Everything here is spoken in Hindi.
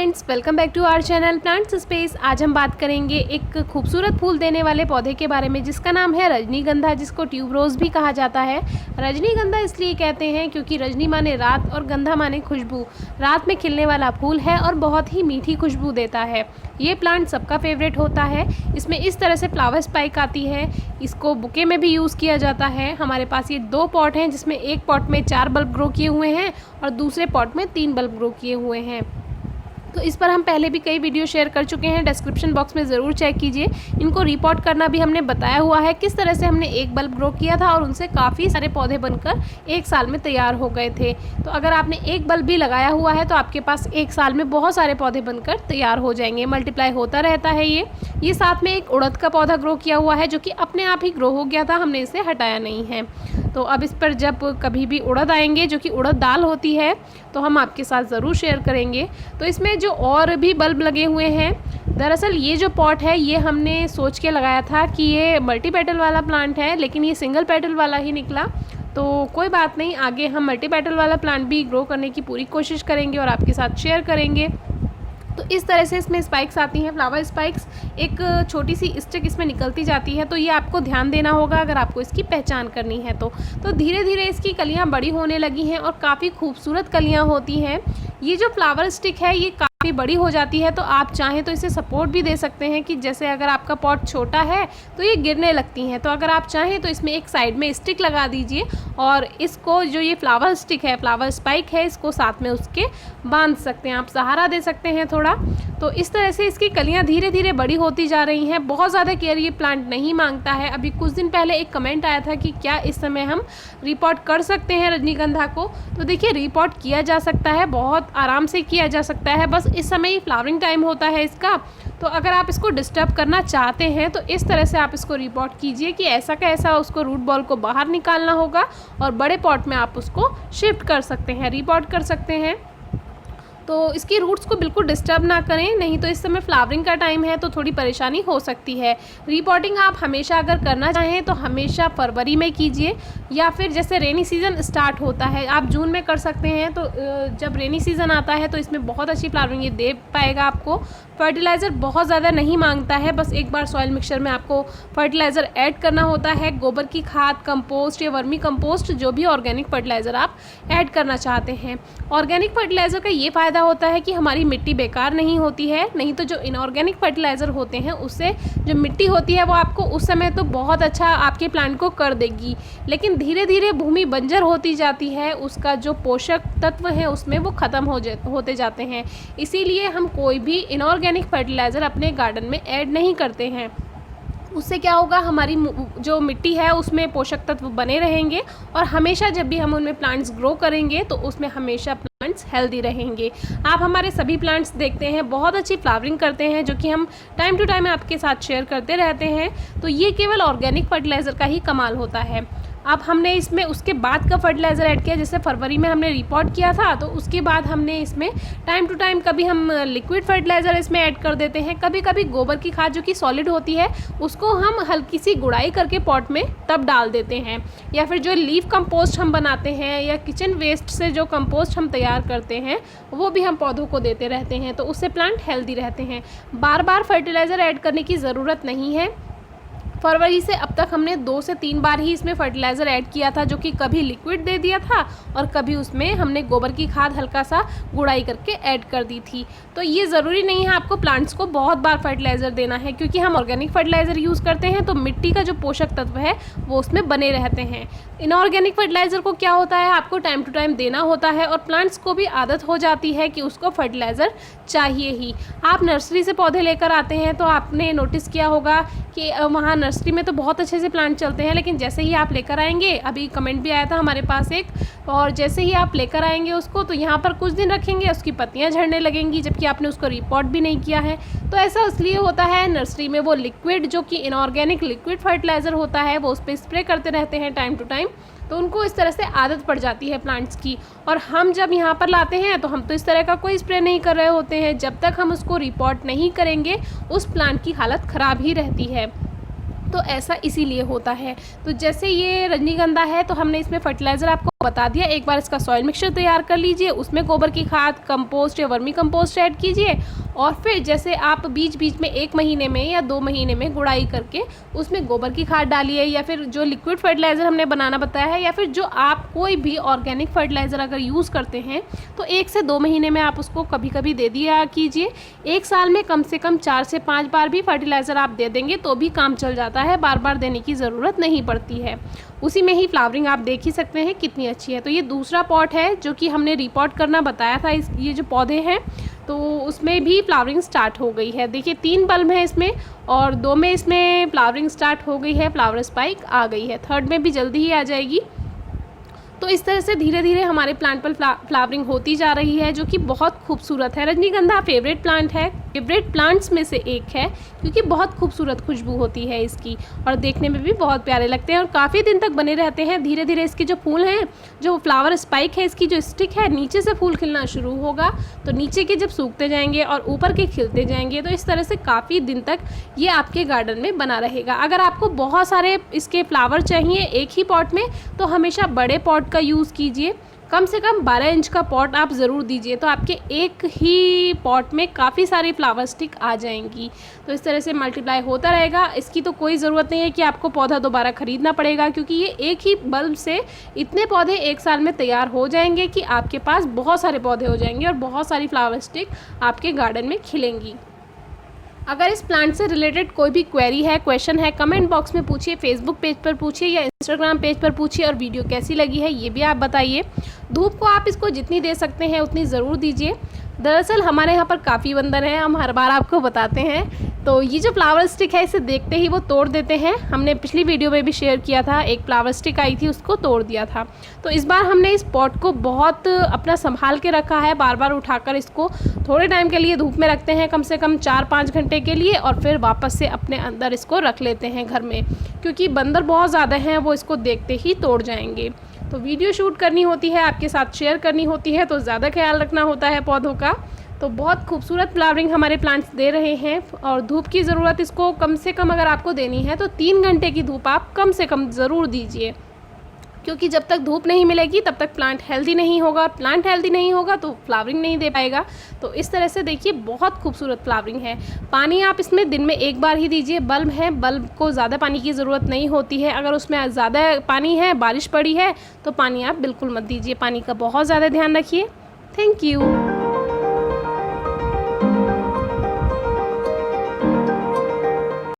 Friends, welcome back to our channel Plants Space. आज हम बात करेंगे एक खूबसूरत फूल देने वाले पौधे के बारे में जिसका नाम है रजनीगंधा, जिसको ट्यूबरोज भी कहा जाता है। रजनीगंधा इसलिए कहते हैं क्योंकि रजनी माने रात और गंधा माने खुशबू। रात में खिलने वाला फूल है और बहुत ही मीठी खुशबू देता है। ये प्लांट सबका फेवरेट होता है। इसमें इस तरह से फ्लावर स्पाइक आती है। इसको बुके में भी यूज़ किया जाता है। हमारे पास ये 2 पॉट हैं जिसमें एक पॉट में 4 बल्ब ग्रो किए हुए हैं और दूसरे पॉट में 3 बल्ब ग्रो किए हुए हैं। तो इस पर हम पहले भी कई वीडियो शेयर कर चुके हैं, डिस्क्रिप्शन बॉक्स में ज़रूर चेक कीजिए। इनको रिपोर्ट करना भी हमने बताया हुआ है, किस तरह से हमने एक बल्ब ग्रो किया था और उनसे काफ़ी सारे पौधे बनकर 1 साल में तैयार हो गए थे। तो अगर आपने एक बल्ब भी लगाया हुआ है तो आपके पास 1 साल में बहुत सारे पौधे बनकर तैयार हो जाएंगे। मल्टीप्लाई होता रहता है ये साथ में एक उड़द का पौधा ग्रो किया हुआ है जो कि अपने आप ही ग्रो हो गया था, हमने इसे हटाया नहीं है। तो अब इस पर जब कभी भी उड़द आएंगे, जो कि उड़द दाल होती है, तो हम आपके साथ ज़रूर शेयर करेंगे। तो इसमें जो और भी बल्ब लगे हुए हैं, दरअसल ये जो पॉट है ये हमने सोच के लगाया था कि ये मल्टी पेटल वाला प्लांट है, लेकिन ये सिंगल पेटल वाला ही निकला। तो कोई बात नहीं, आगे हम मल्टी पेटल वाला प्लांट भी ग्रो करने की पूरी कोशिश करेंगे और आपके साथ शेयर करेंगे। तो इस तरह से इसमें स्पाइक्स आती हैं, फ्लावर स्पाइक्स। एक छोटी सी स्टिक इसमें निकलती जाती है, तो ये आपको ध्यान देना होगा अगर आपको इसकी पहचान करनी है तो धीरे धीरे इसकी कलियां बड़ी होने लगी हैं और काफ़ी खूबसूरत कलियां होती हैं। ये जो फ्लावर स्टिक है ये काफ़ी बड़ी हो जाती है, तो आप चाहें तो इसे सपोर्ट भी दे सकते हैं कि जैसे अगर आपका पॉट छोटा है तो ये गिरने लगती हैं। तो अगर आप चाहें तो इसमें एक साइड में स्टिक लगा दीजिए और इसको जो ये फ्लावर स्टिक है, फ्लावर स्पाइक है, इसको साथ में उसके बांध सकते हैं, आप सहारा दे सकते हैं थोड़ा। तो इस तरह से इसकी कलियां धीरे धीरे बड़ी होती जा रही हैं। बहुत ज़्यादा केयर ये प्लांट नहीं मांगता है। अभी कुछ दिन पहले एक कमेंट आया था कि क्या इस समय हम रिपोर्ट कर सकते हैं रजनीगंधा को। तो देखिए, रिपोर्ट किया जा सकता है, बहुत आराम से किया जा सकता है। बस इस समय फ्लावरिंग टाइम होता है इसका, तो अगर आप इसको डिस्टर्ब करना चाहते हैं तो इस तरह से आप इसको रिपोर्ट कीजिए कि ऐसा का ऐसा उसको रूट बॉल को बाहर निकालना होगा और बड़े पॉट में आप उसको शिफ्ट कर सकते हैं, रिपोर्ट कर सकते हैं। तो इसकी रूट्स को बिल्कुल डिस्टर्ब ना करें, नहीं तो इस समय फ्लावरिंग का टाइम है तो थोड़ी परेशानी हो सकती है। रिपोर्टिंग आप हमेशा अगर करना चाहें तो हमेशा फरवरी में कीजिए, या फिर जैसे रेनी सीज़न स्टार्ट होता है आप जून में कर सकते हैं। तो जब रेनी सीज़न आता है तो इसमें बहुत अच्छी फ्लावरिंग ये दे पाएगा आपको। फर्टिलाइज़र बहुत ज़्यादा नहीं मांगता है, बस एक बार सॉइल मिक्सचर में आपको फर्टिलाइज़र ऐड करना होता है। गोबर की खाद, कंपोस्ट या वर्मी कंपोस्ट, जो भी ऑर्गेनिक फर्टिलाइज़र आप ऐड करना चाहते हैं। ऑर्गेनिक फर्टिलाइज़र का ये फ़ायदा होता है कि हमारी मिट्टी बेकार नहीं होती है, नहीं तो जो इनऑर्गेनिक फर्टिलाइज़र होते हैं उससे जो मिट्टी होती है वो आपको उस समय तो बहुत अच्छा आपके प्लांट को कर देगी, लेकिन धीरे धीरे भूमि बंजर होती जाती है, उसका जो पोषक तत्व है उसमें वो ख़त्म होते जाते हैं। इसीलिए हम कोई भी इनऑर्गेनिक फर्टिलाइज़र अपने गार्डन में ऐड नहीं करते हैं। उससे क्या होगा, हमारी जो मिट्टी है उसमें पोषक तत्व बने रहेंगे और हमेशा जब भी हम उनमें प्लांट्स ग्रो करेंगे तो उसमें हमेशा प्लांट्स हेल्दी रहेंगे। आप हमारे सभी प्लांट्स देखते हैं बहुत अच्छी फ्लावरिंग करते हैं, जो कि हम टाइम टू टाइम आपके साथ शेयर करते रहते हैं। तो ये केवल ऑर्गेनिक फर्टिलाइज़र का ही कमाल होता है। अब हमने इसमें उसके बाद का फर्टिलाइज़र ऐड किया, जैसे फरवरी में हमने रिपोर्ट किया था, तो उसके बाद हमने इसमें टाइम टू टाइम कभी हम लिक्विड फर्टिलाइज़र इसमें ऐड कर देते हैं, कभी कभी गोबर की खाद जो कि सॉलिड होती है उसको हम हल्की सी गुड़ाई करके पॉट में तब डाल देते हैं, या फिर जो लीफ कंपोस्ट हम बनाते हैं या किचन वेस्ट से जो कंपोस्ट हम तैयार करते हैं वो भी हम पौधों को देते रहते हैं। तो उससे प्लांट हेल्दी रहते हैं। बार बार फर्टिलाइज़र ऐड करने की ज़रूरत नहीं है। फरवरी से अब तक हमने 2 से 3 बार ही इसमें फर्टिलाइज़र ऐड किया था, जो कि कभी लिक्विड दे दिया था और कभी उसमें हमने गोबर की खाद हल्का सा गुड़ाई करके ऐड कर दी थी। तो ये ज़रूरी नहीं है आपको प्लांट्स को बहुत बार फर्टिलाइज़र देना है, क्योंकि हम ऑर्गेनिक फर्टिलाइज़र यूज़ करते हैं तो मिट्टी का जो पोषक तत्व है वो उसमें बने रहते हैं। इनऑर्गेनिक फर्टिलाइज़र को क्या होता है, आपको टाइम टू टाइम देना होता है और प्लांट्स को भी आदत हो जाती है कि उसको फर्टिलाइज़र चाहिए ही। आप नर्सरी से पौधे लेकर आते हैं तो आपने नोटिस किया होगा कि वहाँ नर्सरी में तो बहुत अच्छे से प्लांट चलते हैं, लेकिन जैसे ही आप लेकर आएंगे, अभी कमेंट भी आया था हमारे पास एक, और जैसे ही आप लेकर आएंगे उसको तो यहाँ पर कुछ दिन रखेंगे उसकी पत्तियाँ झड़ने लगेंगी, जबकि आपने उसको रिपोर्ट भी नहीं किया है। तो ऐसा इसलिए होता है, नर्सरी में वो लिक्विड जो कि इनऑर्गेनिक लिक्विड फर्टिलाइज़र होता है वो उस पर स्प्रे करते रहते हैं टाइम टू टाइम, तो उनको इस तरह से आदत पड़ जाती है प्लांट्स की। और हम जब यहाँ पर लाते हैं तो हम तो इस तरह का कोई स्प्रे नहीं कर रहे होते हैं। जब तक हम उसको रिपोर्ट नहीं करेंगे उस प्लांट की हालत ख़राब ही रहती है। तो ऐसा इसीलिए होता है। तो जैसे ये रजनीगंधा है तो हमने इसमें फर्टिलाइज़र आपको बता दिया। एक बार इसका सॉइल मिक्सचर तैयार कर लीजिए, उसमें गोबर की खाद, कंपोस्ट या वर्मी कंपोस्ट ऐड कीजिए और फिर जैसे आप बीच बीच में 1 महीने में या 2 महीने में गुड़ाई करके उसमें गोबर की खाद डालिए, या फिर जो लिक्विड फर्टिलाइज़र हमने बनाना बताया है, या फिर जो आप कोई भी ऑर्गेनिक फर्टिलाइज़र अगर यूज़ करते हैं तो 1 से 2 महीने में आप उसको कभी कभी दे दिया कीजिए। 1 साल में कम से कम 4 से 5 बार भी फर्टिलाइज़र आप दे देंगे तो भी काम चल जाता है, बार बार देने की ज़रूरत नहीं पड़ती है। उसी में ही फ्लावरिंग आप देख ही सकते हैं कितनी अच्छी है। तो ये दूसरा पॉट है जो कि हमने रिपॉट करना बताया था। ये जो पौधे हैं तो उसमें भी फ्लावरिंग स्टार्ट हो गई है। देखिए 3 बल्ब हैं इसमें और 2 में इसमें फ्लावरिंग स्टार्ट हो गई है, फ्लावर स्पाइक आ गई है, 3rd में भी जल्दी ही आ जाएगी। तो इस तरह से धीरे धीरे हमारे प्लांट पर फ्लावरिंग होती जा रही है, जो कि बहुत खूबसूरत है। रजनीगंधा फेवरेट प्लांट है, फेवरेट प्लांट्स में से एक है, क्योंकि बहुत खूबसूरत खुशबू होती है इसकी और देखने में भी बहुत प्यारे लगते हैं और काफ़ी दिन तक बने रहते हैं। धीरे धीरे इसके जो फूल हैं, जो फ्लावर स्पाइक है, इसकी जो स्टिक है, नीचे से फूल खिलना शुरू होगा तो नीचे के जब सूखते जाएंगे और ऊपर के खिलते जाएंगे, तो इस तरह से काफ़ी दिन तक ये आपके गार्डन में बना रहेगा। अगर आपको बहुत सारे इसके फ्लावर चाहिए एक ही पॉट में तो हमेशा बड़े पॉट का यूज़ कीजिए। कम से कम 12 इंच का पॉट आप ज़रूर दीजिए, तो आपके एक ही पॉट में काफ़ी सारी फ्लावर स्टिक आ जाएंगी। तो इस तरह से मल्टीप्लाई होता रहेगा। इसकी तो कोई ज़रूरत नहीं है कि आपको पौधा दोबारा ख़रीदना पड़ेगा, क्योंकि ये एक ही बल्ब से इतने पौधे 1 साल में तैयार हो जाएंगे कि आपके पास बहुत सारे पौधे हो जाएंगे और बहुत सारी फ्लावर स्टिक आपके गार्डन में खिलेंगी। अगर इस प्लांट से रिलेटेड कोई भी क्वेरी है, क्वेश्चन है, कमेंट बॉक्स में पूछिए, फेसबुक पेज पर पूछिए या इंस्टाग्राम पेज पर पूछिए और वीडियो कैसी लगी है ये भी आप बताइए। धूप को आप इसको जितनी दे सकते हैं उतनी ज़रूर दीजिए। दरअसल हमारे यहाँ पर काफ़ी बंदर हैं, हम हर बार आपको बताते हैं। तो ये जो फ्लावर स्टिक है इसे देखते ही वो तोड़ देते हैं। हमने पिछली वीडियो में भी शेयर किया था, एक फ्लावर स्टिक आई थी उसको तोड़ दिया था। तो इस बार हमने इस पॉट को बहुत अपना संभाल के रखा है, बार बार उठाकर इसको थोड़े टाइम के लिए धूप में रखते हैं, कम से कम 4-5 घंटे के लिए, और फिर वापस से अपने अंदर इसको रख लेते हैं घर में, क्योंकि बंदर बहुत ज़्यादा हैं, वो इसको देखते ही तोड़ जाएंगे। तो वीडियो शूट करनी होती है, आपके साथ शेयर करनी होती है, तो ज़्यादा ख्याल रखना होता है पौधों का। तो बहुत खूबसूरत फ्लावरिंग हमारे प्लांट्स दे रहे हैं और धूप की ज़रूरत इसको कम से कम अगर आपको देनी है तो 3 घंटे की धूप आप कम से कम ज़रूर दीजिए, क्योंकि जब तक धूप नहीं मिलेगी तब तक प्लांट हेल्दी नहीं होगा और प्लांट हेल्दी नहीं होगा तो फ्लावरिंग नहीं दे पाएगा। तो इस तरह से देखिए बहुत खूबसूरत फ्लावरिंग है। पानी आप इसमें दिन में 1 बार ही दीजिए। बल्ब है, बल्ब को ज़्यादा पानी की ज़रूरत नहीं होती है। अगर उसमें ज़्यादा पानी है, बारिश पड़ी है, तो पानी आप बिल्कुल मत दीजिए। पानी का बहुत ज़्यादा ध्यान रखिए। Thank you.